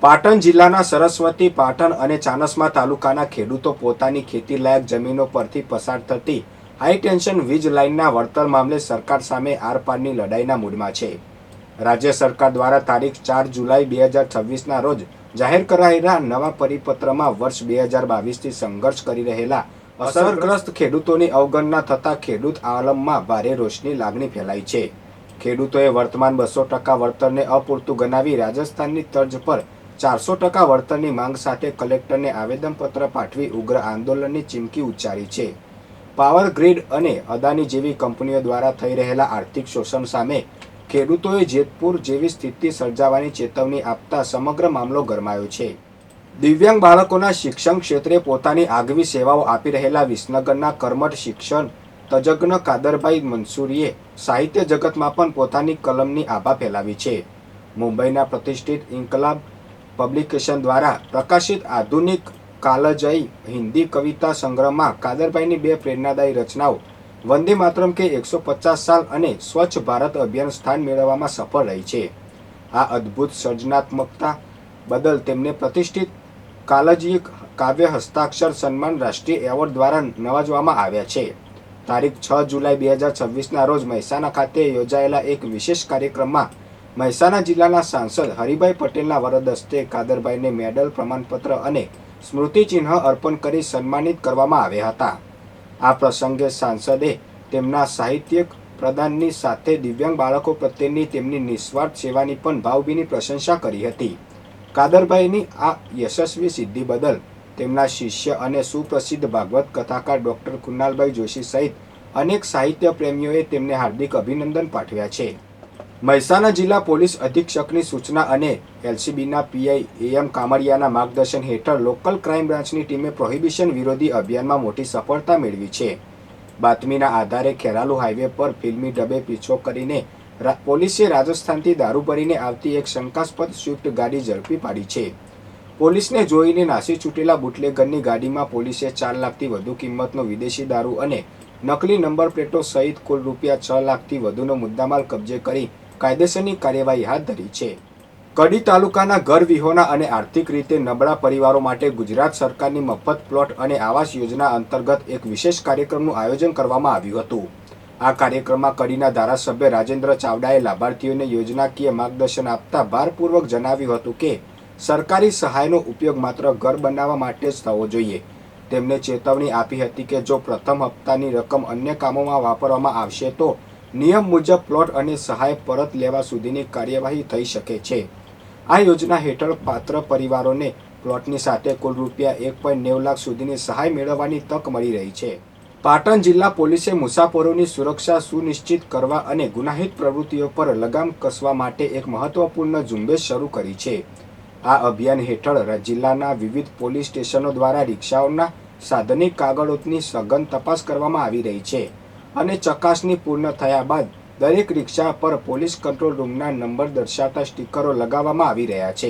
પાટણ જિલ્લાના સરસ્વતી, પાટણ અને ચાણસ્મા તાલુકાના ખેડૂતો પોતાની ખેતીલાયક જમીનો પરથી પસાર થતી હાઈટેન્શન વીજ લાઇનના વળતર મામલે સરકાર સામે આરપારની લડાઈના મૂડમાં છે. રાજ્ય સરકાર દ્વારા તારીખ 4 જુલાઈ 2026ના રોજ જાહેર કરાયેલા નવા પરિપત્રમાં વર્ષ 2022થી સંઘર્ષ કરી રહેલા અસરગ્રસ્ત ખેડૂતોની અવગણના થતાં ખેડૂત આલમમાં ભારે રોષની લાગણી ફેલાઈ છે. ખેડૂતોએ વર્તમાન 200% વળતરને અપૂરતું ગણાવી રાજસ્થાનની તર્જ પર 400% વળતરની માંગ સાથે કલેક્ટરને આવેદનપત્ર પાઠવી ઉગ્ર આંદોલનની ચીમકી ઉચ્ચારી છે. પાવર ગ્રીડ અને અદાની જેવી કંપનીઓ દ્વારા થઈ રહેલા આર્થિક શોષણ સામે ખેડૂતોએ જેતપુર જેવી સ્થિતિ સર્જાવાની ચેતવણી આપતા સમગ્ર મામલો ગરમાયો છે. દિવ્યાંગ બાળકોના શિક્ષણ ક્ષેત્રે પોતાની આગવી સેવાઓ આપી રહેલા વિસનગરના કર્મઠ શિક્ષણ તજજ્ઞ કાદરભાઈ મંસૂરીએ સાહિત્ય જગતમાં પણ પોતાની કલમની આભા ફેલાવી છે. મુંબઈના પ્રતિષ્ઠિત ઇન્કલાબ પબ્લિકેશન દ્વારા પ્રકાશિત આધુનિક કાલજયી હિન્દી કવિતા સંગ્રહમાં કાદરભાઈની બે પ્રેરણાદાયી રચનાઓ વંદે માતરમ કે 150 સાલ અને સ્વચ્છ ભારત અભિયાન સ્થાન મેળવવામાં સફળ રહી છે. આ અદ્ભુત સર્જનાત્મકતા બદલ તેમને પ્રતિષ્ઠિત કાલજયી કાવ્ય હસ્તાક્ષર સન્માન રાષ્ટ્રીય એવોર્ડ દ્વારા નવાજવામાં આવ્યા છે. તારીખ 6 જુલાઈ 2026ના રોજ મહેસાણા ખાતે યોજાયેલા એક વિશેષ કાર્યક્રમમાં મહેસાણા જિલ્લાના સાંસદ હરિભાઈ પટેલના વરદ હસ્તે કાદરભાઈને મેડલ, પ્રમાણપત્ર અને સ્મૃતિચિહ્ન અર્પણ કરી સન્માનિત કરવામાં આવ્યા હતા. આ પ્રસંગે સાંસદે તેમના સાહિત્યિક પ્રદાનની સાથે દિવ્યાંગ બાળકો પ્રત્યેની તેમની નિસ્વાર્થ સેવાની પણ ભાવભીની પ્રશંસા કરી હતી. કાદરભાઈની આ યશસ્વી સિદ્ધિ બદલ તેમના શિષ્ય અને સુપ્રસિદ્ધ ભાગવત કથાકાર ડોક્ટર કુનાલભાઈ જોશી સહિત અનેક સાહિત્ય પ્રેમીઓએ તેમને હાર્દિક અભિનંદન પાઠવ્યા છે. મહેસાણા જિલ્લા પોલીસ અધિક્ષકની સૂચના અને એલસીબીના પીઆઈ એમ કામડિયાના માર્ગદર્શન હેઠળ લોકલ ક્રાઇમ બ્રાન્ચની ટીમે પ્રોહિબિશન વિરોધી અભિયાનમાં મોટી સફળતા મેળવી છે. બાતમીના આધારે ખેરાલુ હાઈવે પર ફિલ્મી ઢબે પીછો કરીને પોલીસે રાજસ્થાનથી દારૂ ભરીને આવતી એક શંકાસ્પદ સ્વિફ્ટ ગાડી ઝડપી પાડી છે. પોલીસને જોઈને નાસી છૂટેલા બુટલેગરની ગાડીમાં પોલીસે 4 લાખથી વધુ કિંમતનો વિદેશી દારૂ અને નકલી નંબર પ્લેટો સહિત કુલ રૂપિયા 6 લાખથી વધુનો મુદ્દામાલ કબજે કરી કાયદેસરની કાર્યવાહી હાથ ધરી છે. કડી તાલુકાના ઘર વિહોણા અને આર્થિક રીતે નબળા પરિવારો માટે ગુજરાત સરકારની મફત પ્લોટ અને આવાસ યોજના અંતર્ગત એક વિશેષ કાર્યક્રમનું આયોજન કરવામાં આવ્યું હતું. આ કાર્યક્રમમાં કડીના ધારાસભ્ય રાજેન્દ્ર ચાવડાએ લાભાર્થીઓને યોજનાકીય માર્ગદર્શન આપતા ભારપૂર્વક જણાવ્યું હતું કે સરકારી સહાયનો ઉપયોગ માત્ર ઘર બનાવવા માટે જ થવો જોઈએ. તેમને ચેતવણી આપી હતી કે જો પ્રથમ હપ્તાની રકમ અન્ય કામોમાં વાપરવામાં આવશે તો નિયમ મુજબ પ્લોટ અને સહાય પરત લેવા સુધીની કાર્યવાહી થઈ શકે છે. આ યોજના હેઠળ પાત્ર પરિવારોને પ્લોટની સાથે કુલ રૂપિયા 1.9 લાખ સુધીની સહાય મેળવવાની તક મળી રહી છે. પાટણ જિલ્લા પોલીસે મુસાફરોની સુરક્ષા સુનિશ્ચિત કરવા અને ગુનાહિત પ્રવૃત્તિઓ પર લગામ કસવા માટે એક મહત્વપૂર્ણ ઝુંબેશ શરૂ કરી છે. આ અભિયાન હેઠળ જિલ્લાના વિવિધ પોલીસ સ્ટેશનો દ્વારા રિક્ષાઓના સાધનિક કાગળોની સઘન તપાસ કરવામાં આવી રહી છે અને ચકાસણી પૂર્ણ થયા બાદ દરેક રિક્ષા પર પોલીસ કંટ્રોલ રૂમના નંબર દર્શાવતા સ્ટીકરો લગાવવામાં આવી રહ્યા છે.